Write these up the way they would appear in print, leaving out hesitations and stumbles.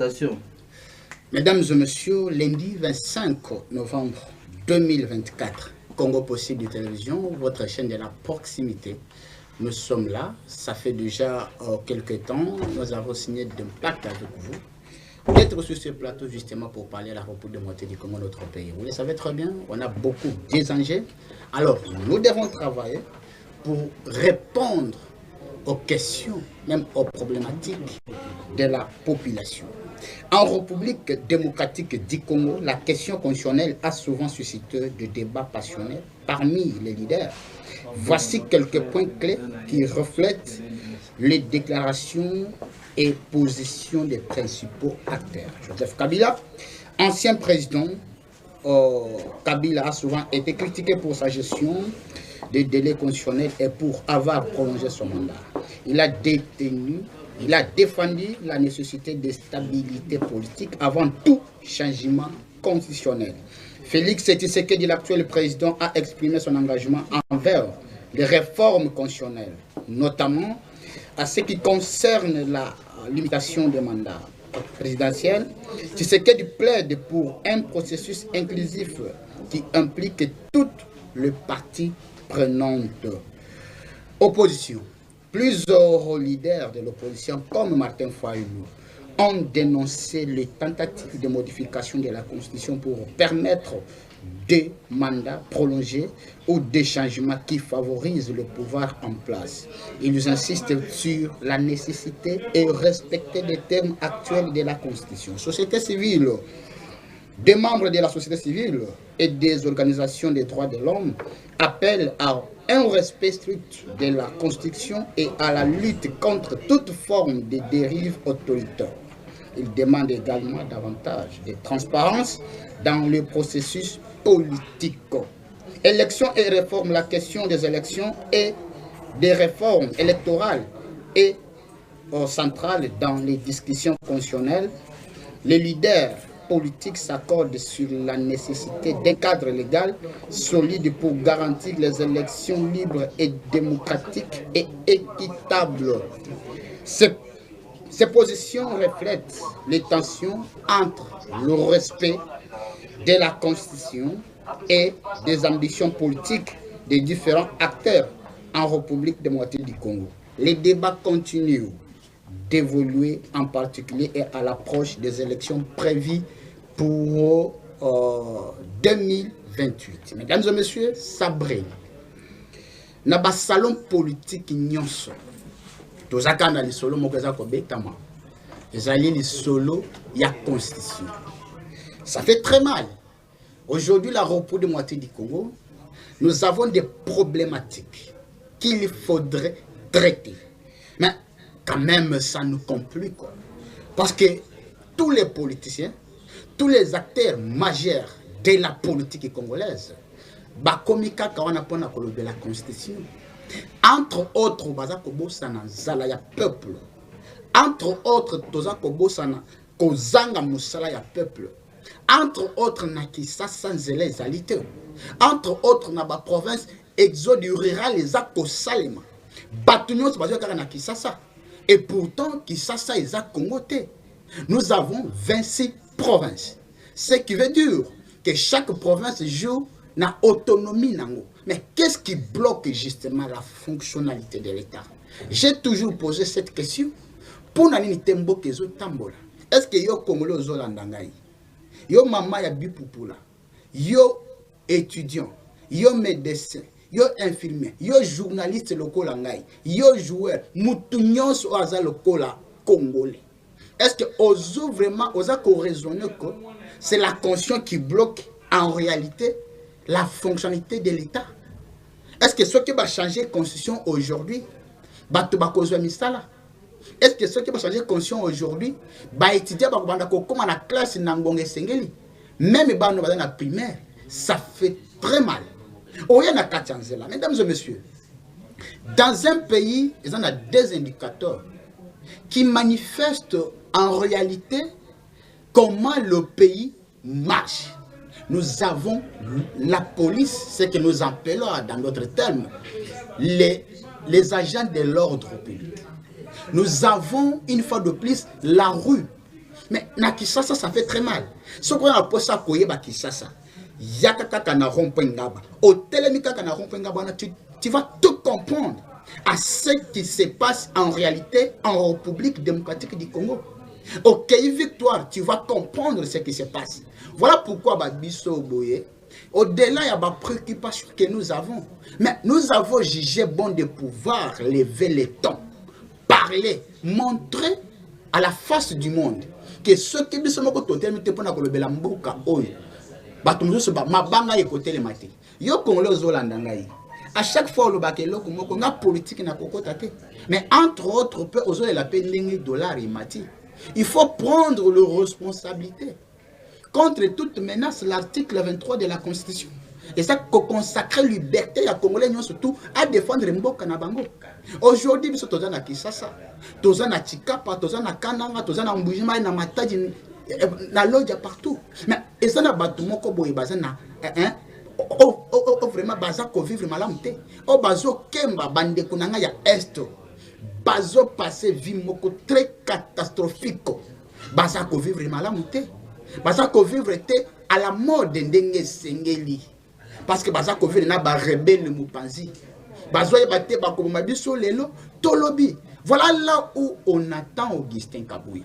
présentation. Mesdames et messieurs, lundi 25 novembre 2024, Congo Possible de Télévision, votre chaîne de la proximité. Nous sommes là, ça fait déjà quelques temps, nous avons signé d'un pacte avec vous d'être sur ce plateau justement pour parler à la République de moitié du Congo, notre pays. Vous le savez très bien, on a beaucoup d'enjeux. Alors, nous devons travailler pour répondre aux questions, même aux problématiques de la population. En République démocratique du Congo, la question constitutionnelle a souvent suscité des débats passionnés parmi les leaders. Voici quelques points clés qui reflètent les déclarations et positions des principaux acteurs. Joseph Kabila, ancien président, Kabila a souvent été critiqué pour sa gestion des délais constitutionnels et pour avoir prolongé son mandat. Il a défendu la nécessité de stabilité politique avant tout changement constitutionnel. Félix Tshisekedi, l'actuel président, a exprimé son engagement envers les réformes constitutionnelles, notamment à ce qui concerne la limitation des mandats présidentiels. Tshisekedi plaide pour un processus inclusif qui implique toutes les parties prenantes. Opposition. Plusieurs leaders de l'opposition, comme Martin Fayulu, ont dénoncé les tentatives de modification de la Constitution pour permettre des mandats prolongés ou des changements qui favorisent le pouvoir en place. Ils insistent sur la nécessité de respecter les termes actuels de la Constitution. Société civile, des membres de la société civile et des organisations des droits de l'homme appellent à un respect strict de la Constitution et à la lutte contre toute forme de dérive autoritaire. Ils demandent également davantage de transparence dans le processus politique. Élections et réformes, la question des élections et des réformes électorales est centrale dans les discussions constitutionnelles. Les leaders politiques s'accordent sur la nécessité d'un cadre légal solide pour garantir les élections libres et démocratiques et équitables. Ces positions reflètent les tensions entre le respect de la Constitution et des ambitions politiques des différents acteurs en République démocratique du Congo. Les débats continuent d'évoluer, en particulier à l'approche des élections prévues pour 2028. Mesdames et messieurs, sabré. Dans le salon politique, nyonso. Tozaka na lisolo mokoza ko betama. Ezali lisolo ya constitution. Ça fait très mal. Aujourd'hui, la République de moitié du Congo, nous avons des problématiques qu'il faudrait traiter. Mais quand même, ça nous complique. Parce que tous les politiciens, tous les acteurs majeurs de la politique congolaise, bakomika kawana pona kolobe la constitution. Entre autres, baza kobosana zala ya peuple. Entre autres, toza kobosana kozanga musala ya peuple. Entre autres, na Kisasa nzela ezalite. Entre autres, na ba province exode rural eza kosalema. Batu nyonso bazo kaka na Kisasa. Et pourtant, Kisasa eza Congo te. Nous avons 26 provinces. Ce qui veut dire que chaque province joue na autonomie nango. Mais qu'est-ce qui bloque justement la fonctionnalité de l'État? J'ai toujours posé cette question. Pour nani tembo kezo tambola. Est-ce que yo Congolais ozolandangai? Yo mama ya bipupula. Yo étudiant. Yo médecin. Yo infirmier. Yo journaliste lokola ngai. Yo joueur. Mutu nyonso aza lokola Congolais. Est-ce que ozo vraiment oza ko raisonner que c'est la conscience qui bloque en réalité la fonctionnalité de l'État? Est-ce que ce qui va changer la constitution aujourd'hui, est-ce que ce qui va changer la constitution aujourd'hui, étudier comme la classe Nangonge Sengeli, même dans la primaire, ça fait très mal. Mesdames et messieurs, dans un pays, il y a des indicateurs qui manifestent en réalité comment le pays marche. Nous avons la police, ce que nous appelons dans d'autres termes, les agents de l'ordre public. Nous avons une fois de plus la rue. Mais na Kisasa, ça fait très mal. Ce qu'on a pour ça, koyeba Kisasa. Yakaka kana rompengaba. Au télémika kana rompengaba, tu vas tout comprendre à ce qui se passe en réalité en République démocratique du Congo. Au Pays Victoire, tu vas comprendre ce qui se passe. Voilà pourquoi Babiso Boye, au-delà il y a des préoccupations que nous avons. Mais nous avons jugé bon de pouvoir lever les tons, parler, montrer à la face du monde que ceux qui sont totalement pour la mboka oyo batumzo se ba mabanga ekote le matin yo Congolais ozolanda ngai à chaque fois le bakelo ko nga politique na kokota te mais entre autres peu ozo la peine $, mati il faut prendre le responsabilité contre toute menace l'article 23 de la Constitution. Et ça consacre liberté à Congolais surtout à défendre mboka na bango. Aujourd'hui biso tozana Kisasa, tozana Chikapa, tozana Kananga, tozana Mbujima na Matadi na loja partout. Mais et ça na batu moko boye bazana vraiment bazako vivre malamte. O bazo kemba bande kunanga ya est. Bazo passer vie moko très catastrophique. Bazako vivre malamte. Bazako vivre te à la mode ndenge sengeli. Parce que bazako vivre na ba rebelle mupanzi. Bazo yebate ba ko mabiso lelo tolobi. Voilà là où on attend Augustin Kabouya.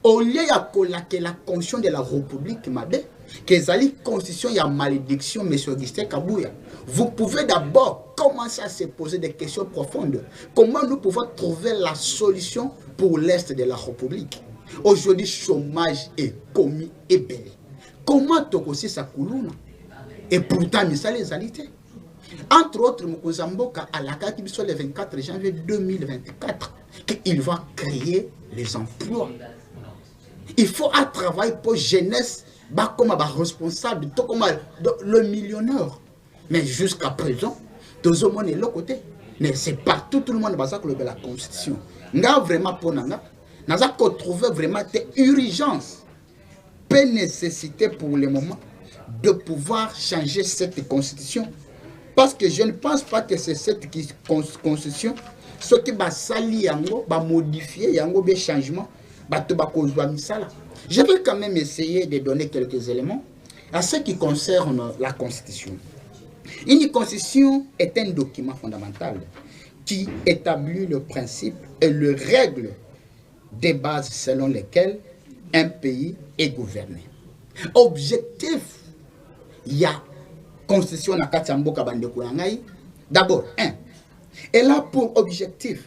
Au lieu de la constitution de la République Mabé, que la constitution y a malédiction, M. Augustin Kabouya, vous pouvez d'abord commencer à se poser des questions profondes. Comment nous pouvons trouver la solution pour l'Est de la République? Aujourd'hui, chômage est commis et belé. Comment tokosi sa kuluna? Et pourtant, mais ça les alités. Entre autres, Moukouzamboka à la carte le 24 janvier 2024, qu'il va créer les emplois. Il faut un travail pour jeunesse, comme responsable, comme le millionnaire. Mais jusqu'à présent, tout le monde est de l'autre côté. Mais c'est partout, tout le monde va de la Constitution. Nous avons vraiment pour nous, nous avons trouvé vraiment des urgences, peu nécessité pour le moment de pouvoir changer cette Constitution. Parce que je ne pense pas que c'est cette Constitution, ce qui va salir, va modifier, va changement. Je vais quand même essayer de donner quelques éléments à ce qui concerne la Constitution. Une Constitution est un document fondamental qui établit le principe et les règles des bases selon lesquelles un pays est gouverné. Objectif, il y a Constitution na Katamboka Bandeko Yangai. D'abord, elle a pour objectif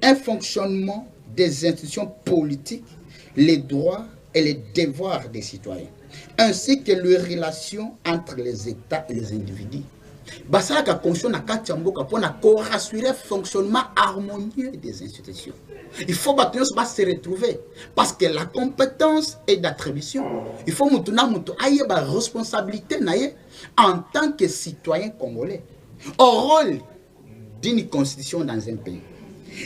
un fonctionnement des institutions politiques, les droits et les devoirs des citoyens, ainsi que les relations entre les États et les individus. Basala ka constitution na Katamboka pour rassurer le fonctionnement harmonieux des institutions. Il faut que se retrouver parce que la compétence est d'attribution. Il faut que nous ayons la responsabilité en tant que citoyen congolais. Au rôle d'une constitution dans un pays.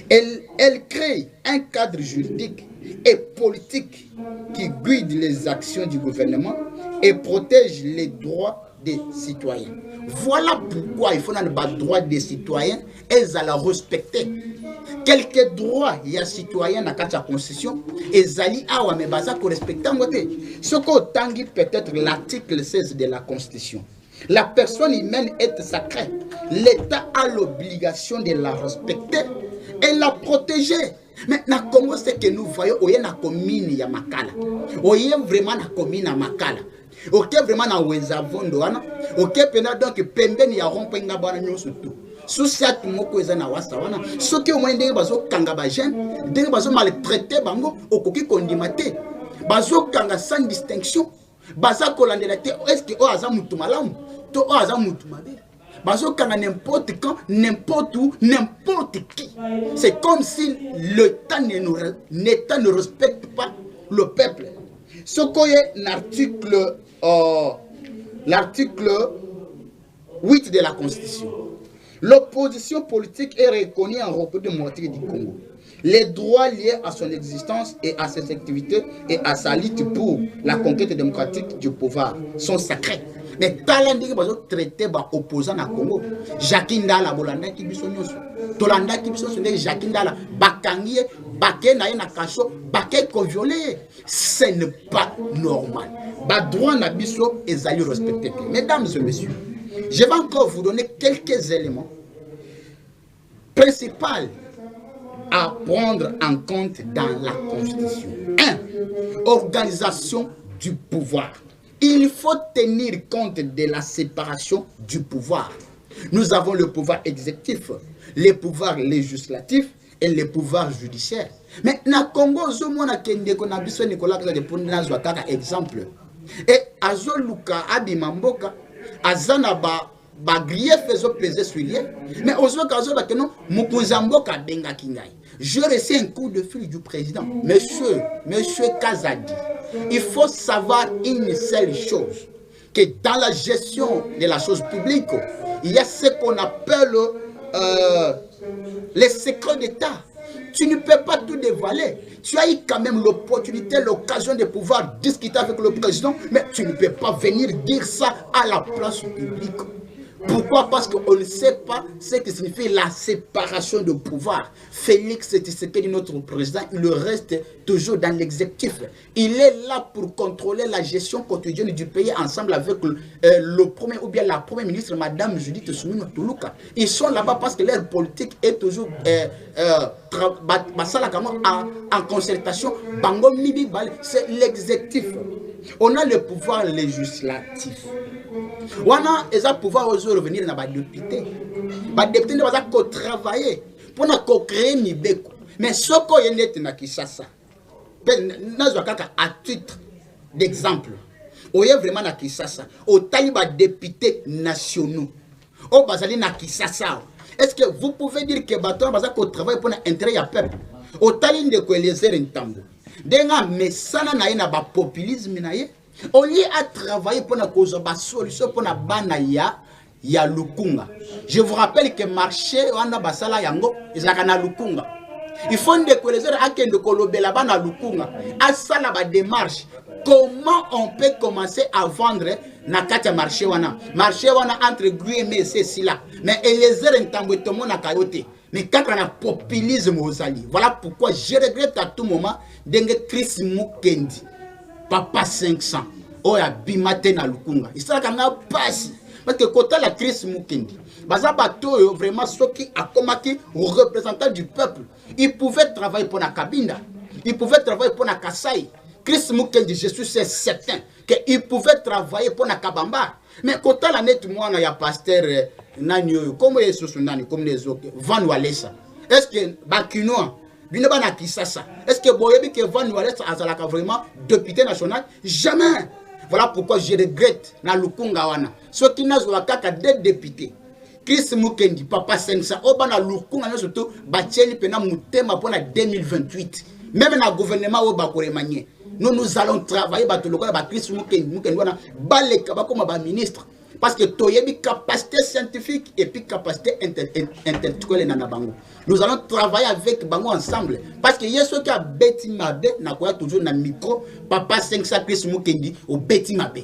Elle crée un cadre juridique et politique qui guide les actions du gouvernement et protège les droits des citoyens. Voilà pourquoi il faut dans le droit des citoyens, elles allaient respecter. Quelques droits il y a citoyens dans la constitution, elles allaient mais baza pour respecter. Ce qu'on tangi peut-être l'article 16 de la constitution. La personne humaine est sacrée. L'État a l'obligation de la respecter et la protéger. Maintenant, comment c'est que nous voyons, il y a une commune ya Makala. Il y a vraiment une commune à Makala. Ok, vraiment na Wenzavondo wana. Ok, pena donc pembeni ya rompenga bana nyonso tout. Sous cette moko eza na wasa wana. Soki au moins ndenge bazo kanga ba jeune, ndenge bazo maltraiter bango okoki kondimate. Bazo kanga sans distinction. Baza kolandela te est-ce que o aza mutu malamu to o aza mutu mabe. Bazo kanga n'importe quand, n'importe où, n'importe qui. C'est comme si l'État ne respecte pas le peuple. Ce qu'il y a l'article 8 de la Constitution. L'opposition politique est reconnue en République démocratique du Congo. Les droits liés à son existence et à ses activités et à sa lutte pour la conquête démocratique du pouvoir sont sacrés. Mais talandi qui va traiter les opposants au Congo. Jacques Ndala, Bolanda qui biso nyonso. Tolanda qui biso sondé Jacques Ndala, bakangie baké na na kacho, baké ko violé. Ce n'est pas normal. Ba droit na biso ezali respecté. Mesdames et messieurs, je vais encore vous donner quelques éléments principaux à prendre en compte dans la Constitution. 1. Organisation du pouvoir. Il faut tenir compte de la séparation du pouvoir. Nous avons le pouvoir exécutif, le pouvoir législatif et le pouvoir judiciaire. Mais na Congo, zo mona kende ko na biso Nicolas de pona zwa kaka exemple. Et azo luka abimamboka azana ba grief ezo peser sur lui. Mais ozo kazo ba keno mukunzamboka benga kingai. Je reçois un coup de fil du président. Monsieur Kazadi, il faut savoir une seule chose, que dans la gestion de la chose publique, il y a ce qu'on appelle les secrets d'État. Tu ne peux pas tout dévoiler. Tu as eu quand même l'opportunité, l'occasion de pouvoir discuter avec le président, mais tu ne peux pas venir dire ça à la place publique. Pourquoi? Parce qu'on ne sait pas ce que signifie la séparation de pouvoir. Félix Tshisekedi, notre président, il reste toujours dans l'exécutif. Il est là pour contrôler la gestion quotidienne du pays ensemble avec le premier ou bien la première ministre, Madame Judith Suminwa Tuluka. Ils sont là-bas parce que leur politique est toujours en concertation. C'est l'exécutif. On a le pouvoir législatif. On a le pouvoir revenir dans les députés. Les députés ne vont pas travailler pour créer une idée. Mais ce qu'on est na Kinshasa, à titre d'exemple, on est vraiment na Kinshasa, au taliba députés nationaux, au bazali na Kinshasa. Est-ce que vous pouvez dire que bateau bazali travaille pour l'intérêt du peuple? Au taliba de Kwelezere Ntambo. Denga mesana na ina ba populisme na ye. On y a travaillé pour la solution pour la bana ya lukunga. Je vous rappelle que marché wana basala yango ezaka na lukunga. Il faut ndekwelezer akende kolobela bana lukunga. Asala ba démarche. Comment on peut commencer à vendre na kati marché wana? Marché wana entre guillemets c'est cela. Mais Eliezer Ntambo tomo na kayote. Mais quand on a populisme aux alliés. Voilà pourquoi je regrette à tout moment d'engue Chris Mukendi. Papa 500. Oya bimate na lukunga. Isala kanga passe. Parce que quand la Chris Mukendi. Baza bato vraiment ceux qui a combattu représentant du peuple. Ils pouvaient travailler pour la Kabinda. Ils pouvaient travailler pour la Kassai. Chris Mukendi, je suis certain qu'il pouvait travailler pour la Kabamba. Mais quand la net moi il y a pasteur Nanyo comme les Sosunani comme les autres Van Walesa. Est-ce que Bakinoa est-ce que Boyebi que Van Walesa a vraiment député national? Jamais. Voilà pourquoi je regrette na lukunga wana. Ceux qui n'ont pas des députés. Chris Mukendi, Papa 500, Obana lukunga surtout Batieli pena mutema pour la 2028. Même dans le gouvernement au Bakoremanie. Nous allons travailler avec Chris Mukendi wana baleka comme ministre. Parce que tu as une capacité scientifique et puis capacité intellectuelle dans Bango. Nous allons travailler avec Bango ensemble. Parce que il y a ceux qui ont bêti mabe, n'a quoi toujours dans le micro, Papa 500 Chris Mukendi au bêti mabe.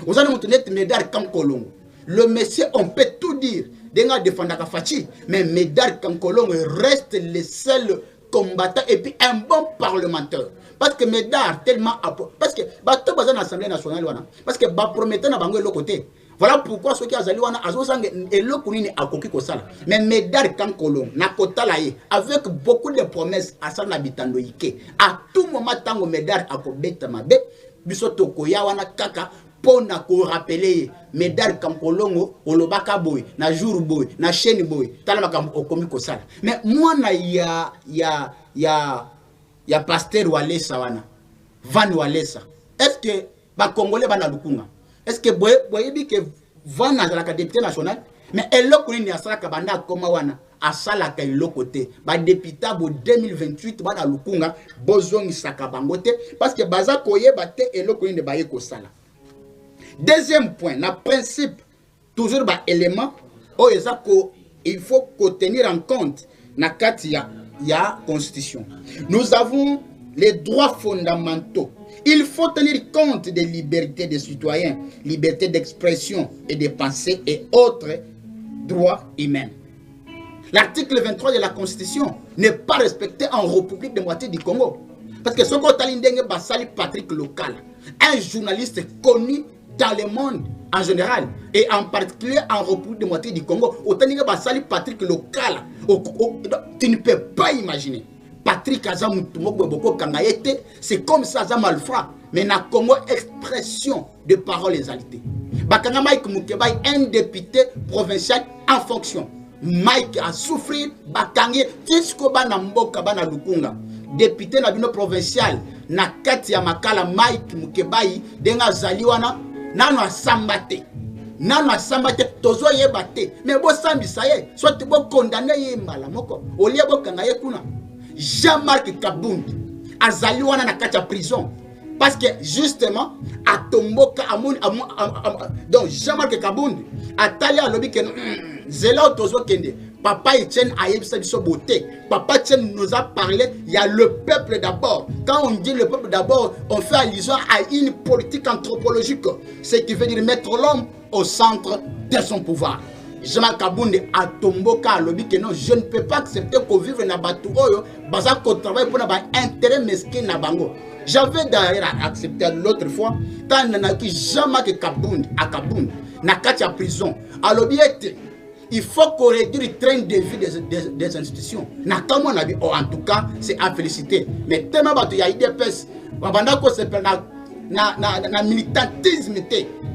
Vous allez monter Médard Kankolongo. Le monsieur, on peut tout dire. Denga défendre Kafachi, mais Médard Kankolongo reste le seul combattant et puis un bon parlementaire. Parce que Médard tellement parce que bato bazan l'Assemblée nationale wana parce que ba promettant na bango l'autre côté. Voilà pourquoi ceux qui azali wana azosanga eloko nini akoki kosala. Mais Médard Kankolongo na kotala ye avec beaucoup de promesses asala na bitando yike. À tout moment tango Médard akobeta mabe biso tokoya wana kaka pona ko rappeler Médard Kankolongo olobaka boy na jour boy na chaîne boy tala makambo okomi kosala. Mais moi na ya pasteur Walesa wana Van Walesa. Est-ce que ba Congolais bana lukunga? Est-ce que boyebi que Van azalaka député national mais eloko ni asalaka banda koma wana asalaka eloko te ba député bo 2028 bana lukunga bozongi saka bangote parce que baza koyeba te eloko ni ba yeko sala. Deuxième point, na principe toujours ba élément o ezako il faut tenir en compte na kati ya constitution. Nous avons les droits fondamentaux. Il faut tenir compte des libertés des citoyens, liberté d'expression et de pensée et autres droits humains. L'article 23 de la Constitution n'est pas respecté en République démocratique du Congo. Parce que ce qu'on a Bassali Patrick Local, un journaliste connu dans le monde en général, et en particulier en République démocratique du Congo, Bassali Patrick Local, tu ne peux pas imaginer. Patrick c'est comme ça, Malfra, mais na Congo, expression de paroles exaltées. Bakanga Mike Mukebay, un député provincial en fonction. Mike a souffert, Bakangé, Tisko Bana Mboka Bana Lukunga. Député Nabino provincial, na kati ya makala Mike Mukebay, denga zaliwana, nano asambate. Nano asambate, tozo yebate. Mais bo sambi saye, soit bo condamné yembala moko. Olia bo kangaye kuna. Jean-Marc Kabundi, azaliwana na kati ya prison. Parce que justement, à Tomboka, donc Jean-Marc Kabundi, à Talia Lobby, Zéla Tozo Kende, Papa Etienne Aïebsa Bisso Beauté, Papa Etienne nous a parlé, il y a le peuple d'abord. Quand on dit le peuple d'abord, on fait allusion à une politique anthropologique, ce qui veut dire mettre l'homme au centre de son pouvoir. Jean-Marc Kabundi à Tomboka Lobby, que non, je ne peux pas accepter qu'on vive dans Batou Oyo, parce qu'on travaille pour avoir intérêt mesquin na bango. J'avais d'ailleurs accepté l'autre fois, quand on a dit Jean-Marc Kabundi à Kabundi, na katia prison. Alors, il faut qu'on réduise le train de vie des institutions. Na comme on a dit, en tout cas, c'est à féliciter. Mais tellement il y a IDPS, na militantisme,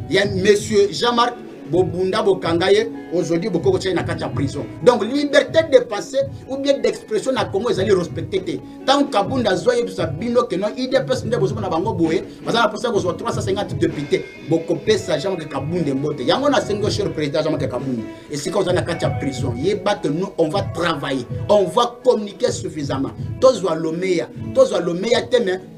il y a monsieur Jean-Marc Bobunda Bokangaye, aujourd'hui, beaucoup de na katia prison. Donc, liberté de penser ou bien d'expression na Congo, ils allaient respecter. Tant que Kabunda Zoye, tout ça, bino, que non, IDPS, nous avons bango boué, parce qu'on a pensé qu'on soit 350 députés, beaucoup de ça, Jean-Marc Kabunda Mbote. Il y a un ancien cher président Jean-Marc Kabunda. Et c'est comme ça, na katia prison. Il y a que nous, on va travailler, on va communiquer suffisamment. Tous les meilleurs,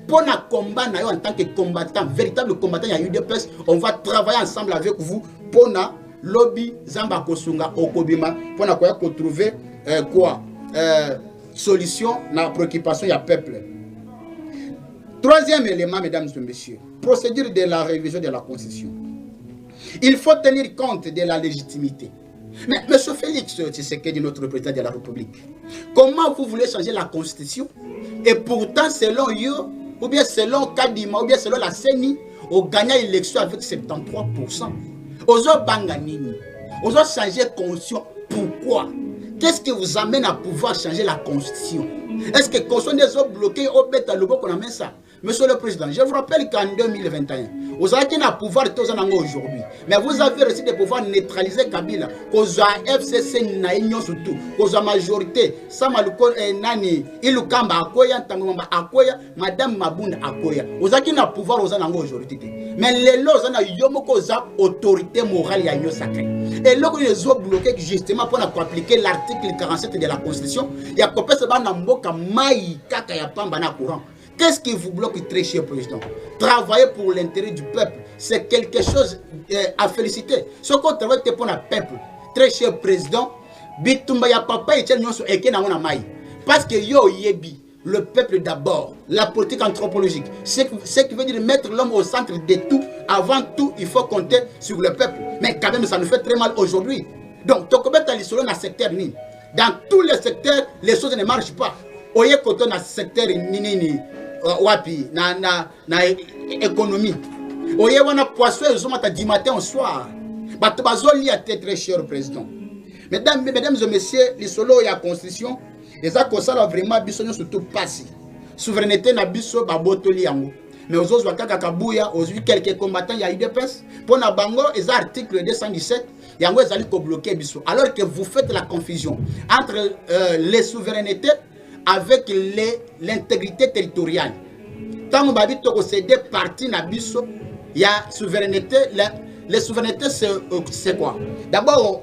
pour un combat en tant que combattant, véritable combattant, il y a UDPS, on va travailler ensemble avec vous pour un lobby Zamba Kosunga Okobima, pour trouver solution dans la préoccupation du peuple. Troisième élément, mesdames et messieurs, procédure de la révision de la Constitution. Il faut tenir compte de la légitimité. Mais M. Félix Tshisekedi, notre président de la République, comment vous voulez changer la Constitution et pourtant selon eux, ou bien selon Kadima, ou bien selon la CENI, on gagne l'élection avec 73%. Ozo Banganini, ozo changer la Constitution. Pourquoi? Qu'est-ce qui vous amène à pouvoir changer la Constitution? Est-ce que la Constitution est bloquée au bête à l'eau qu'on amène ça? Monsieur le Président, je vous rappelle qu'en 2021, vous avez un pouvoir aujourd'hui. Mais vous avez réussi de pouvoir neutraliser Kabila. Vous avez FCC Naïnion surtout. Vous avez majorité. Samaluko Nani, Ilukamba Akoya, Tangomba Akoya, Madame Mabunda Akoya. Vous avez un pouvoir aujourd'hui. Mais les lois, vous avez une autorité morale et sacrée. Et là, ils ont bloqué justement pour appliquer l'article 47 de la Constitution. Il y a coupé ce banamboka maï kaka ya pamba na courant. Qu'est-ce qui vous bloque, très cher président? Travailler pour l'intérêt du peuple, c'est quelque chose à féliciter. Ce qu'on travaille pour le peuple, très cher président, bitumba ya papa et tchenyoso eke na mona mai. Parce que yo yebi, le peuple d'abord, la politique anthropologique, ce qui veut dire mettre l'homme au centre de tout. Avant tout, il faut compter sur le peuple. Mais quand même, ça nous fait très mal aujourd'hui. Donc, Tokobet Alisolo dans le secteur Nini. Dans tous les secteurs, les choses ne marchent pas. Oye koto na secteur Nini. Wapi na économie. Oye wana poisson ils sont du matin au soir. Bato bazoli a très cher président. Mesdames et messieurs, les solo ya constitution, les akosala vraiment biso surtout passé. Souveraineté na biso babotoli yango. Mais aux autres kaka kabuya, aujourd'hui quelques combattants ya UDPS pour na bango les articles 217 yango ezali ko bloquer biso. Alors que vous faites la confusion entre les souverainetés avec l'intégrité territoriale. Tant que vous avez cédé partie na biso, il y a souveraineté. Les souverainetés, c'est quoi? D'abord,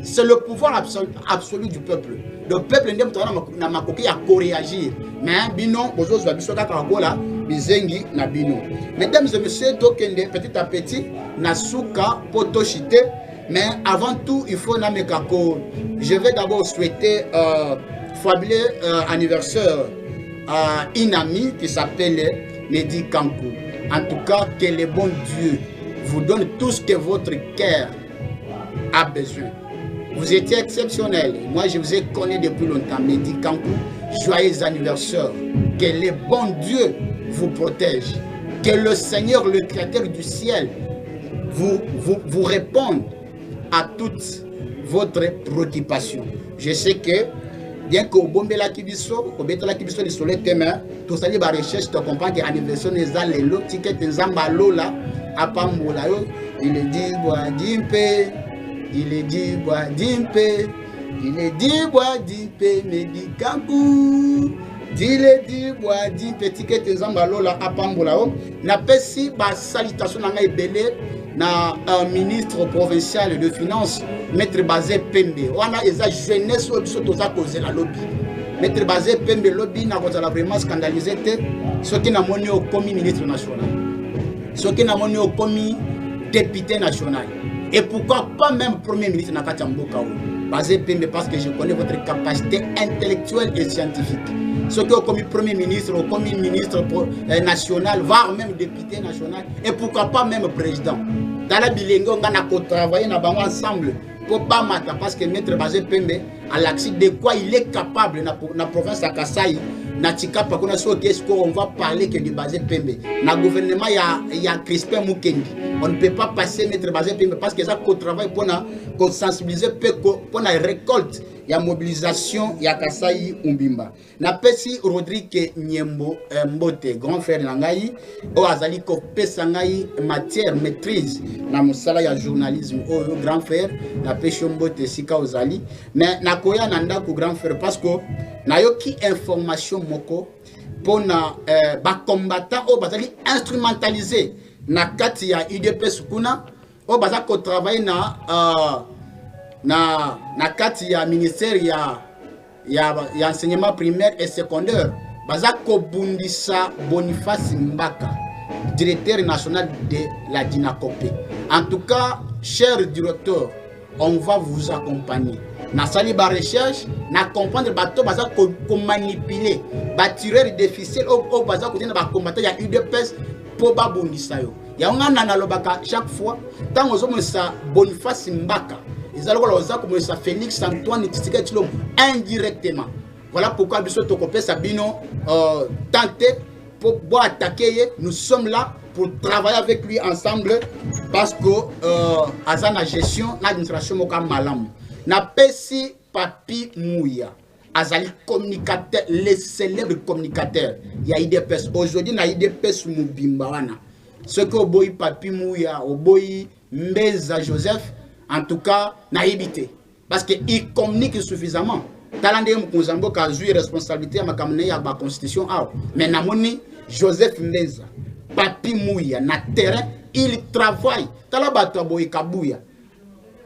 c'est le pouvoir absolu du peuple. Le peuple n'a pas réagir. Mais bino, vous avez biso kakakola, bizengi na bino. Mesdames et messieurs, petit à petit, nasuka potoshite. Mais avant tout, il faut namekako. Je vais d'abord souhaiter fabuleux anniversaire à une amie qui s'appelle Nedi Kankou. En tout cas, que le bon Dieu vous donne tout ce que votre cœur a besoin. Vous étiez exceptionnel. Moi, je vous ai connu depuis longtemps. Mehdi Kankou, joyeux anniversaire. Que le bon Dieu vous protège. Que le Seigneur, le Créateur du ciel, vous réponde à toutes votre préoccupation. Je sais que, bien que au bombe la kibiso, au bête la kibiso de soleil demain, tout ça, les recherches, tu comprends que l'anniversaire n'est pas le ticket, des ambalola, à Pambola, il est dit, bois d'impe, il est dit, bois d'impe, il est dit, bois d'impe, Mehdi Kankou. Dile di bois di petit que tes ambalola à Pambola. Na pesi ba salutation na ngai belé na un ministre provincial de finances, Maître Bazé Pembe. On a eza jeunesse au biso toza cause la lobby. Maître Bazé Pembe lobby na koza la vraiment scandalisé te. Ce qui n'a moni au commis ministre national. Ce qui n'a moni au commis député national. Et pourquoi pas même premier ministre na Katamboka. Bazé Pembe parce que je connais votre capacité intellectuelle et scientifique. Ce qui est comme premier ministre, comme ministre national, voire même député national, et pourquoi pas même président. Dans la bilingue, on a travaillé ensemble pour pas mater parce que Maître Bazé Pembe, à l'accès de quoi il est capable dans la province de Kasaï, on va parler que du Bazé Pembe. Dans le gouvernement, il y a Crispin Mukendi. On ne peut pas passer Maître Bazé Pembe parce que ça travaille pour sensibiliser, pour la récolte. Il y a mobilisation, il y a Kasaï Umbimba. Na pesi Rodrigue Nyembo Mbote, grand frère Nangaï, o azali ko pesa ngai matière maîtrise na musala ya journalisme o grand frère na pesi Mbote sika ozali. Mais na koya nanda ko grand frère parce que na yoki information moko pona ba combattant o bazali instrumentalisé na kati ya UDPS kuna o bazali ko travailler na kati ya ministère ya enseignement primaire et secondaire baza ko bundisa Boniface Mbaka, directeur national de la Dinacope. En tout cas, cher directeur, on va vous accompagner. Na sali ba recherche, na comprendre bato baza ko manipuler, ba tireur de ficelle au baza ko na ba combattant ya UDPS pour ba bundisa yo. Ya ngana na lobaka chaque fois tant ozo monisa Boniface Mbaka. Ils allaient comme Félix Antoine Tshisekedi indirectement. Voilà pourquoi Biso Tokopé Sabino tenté pour attaquer. Nous sommes là pour travailler avec lui ensemble parce que la gestion, l'administration moka malam. Na pesi Papi Mouya, azali communicateur, les célèbres communicateurs. Il y a IDPS aujourd'hui, na IDPS Mubimba wana. Ce que Oboyi Papi Mouya, Oboyi Mbeza Joseph. En tout cas, naïveté. Parce qu'il communique suffisamment. Talande Mkonzambo a joué responsabilité à ma constitution. Mais Namoni, Joseph Mbeza, Papi Mouya, na terrain, il travaille. Talabato Boy Kabouya.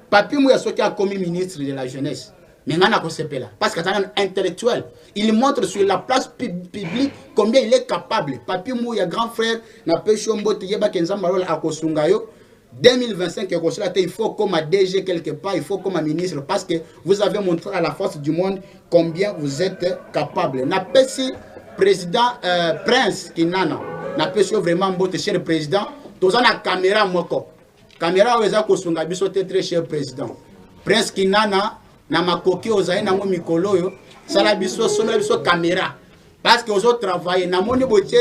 Papi Mouya, ce qui a commis ministre de la jeunesse. Mais il a parce qu'il est un intellectuel. Il montre sur la place publique combien il est capable. Papi Mouya, grand frère, n'a pas chombo, Yeba Kenzambarol à Kosungayo. 2025, il faut comme un DG quelque part, il faut comme un ministre, parce que vous avez montré à la face du monde combien vous êtes capable. N'a pas si président Prince Kinana, n'a pas si vraiment beau cher président, tous en a caméra moko. Caméra oza kosunga biso très cher président. Prince Kinana na makoki ozaï na mo mikolo yo, sala biso somela biso caméra. Parce que ozo travailler na moni botie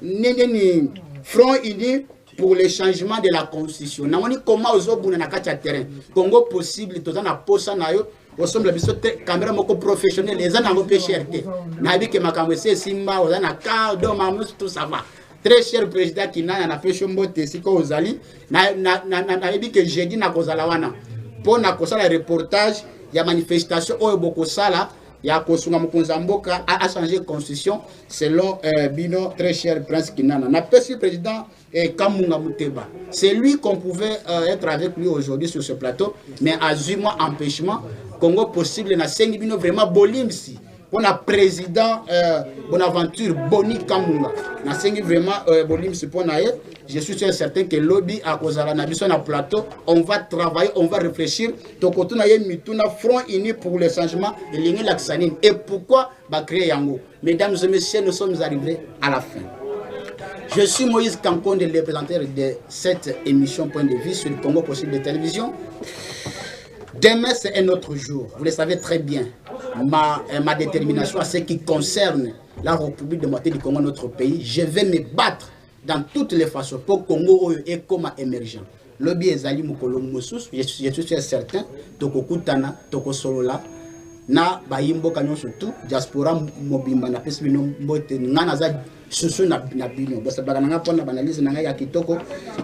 ni front uni pour le changement de la constitution. Na moni comment ozo buna na kati ya terrain. Congo possible toza na posa na yo. Osomble biso caméra moko professionnel les ana ngo cherté. Na bi ke makambo se simba oza na ka do mamus tout ça va. Très cher président Kinana na pesho mbote siko ozali na bi ke jeudi na kozala wana. Pour na kosala reportage ya manifestation oyo boko sala ya kosunga mokonza mboka a changé constitution selon Bino très cher prince Kinana. Na pesi président Kamunga Muteba. C'est lui qu'on pouvait être avec lui aujourd'hui sur ce plateau, mais à 8 mois empêchement Congo possible na sengi bino vraiment bolimsi. Pour le président Bonaventure Boni Kamunga. Na sengi vraiment bolimsi pour nae. Je suis certain que lobby à cause de la nation na plateau, on va travailler, on va réfléchir. Tokoto na mituna front uni pour le changement et l'ingé laxanine. Et pourquoi ba créer yango? Mesdames et messieurs, nous sommes arrivés à la fin. Je suis Moïse Kankonde, le présentateur de cette émission Point de vue sur le Congo possible de télévision. Demain, c'est un autre jour. Vous le savez très bien. Ma détermination à ce qui concerne la République démocratique du Congo, notre pays, je vais me battre dans toutes les façons pour que le Congo est comme émergent. Lobby ezali mukolo mosusu, je suis certain, toko kutana, toko solola, na bayimbo kanyo surtout, diaspora mobimba na pesi bino mbote, ngana za susu na bino. Basa bakananga pona banalize nanga ya kitoko,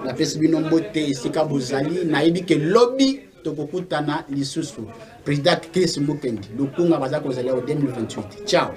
na pesi bino mbote, sika bozali, na ibi ke lobby, toko kutana lisusu. Président Chris Mukendi, le Congo va en 2028. Ciao.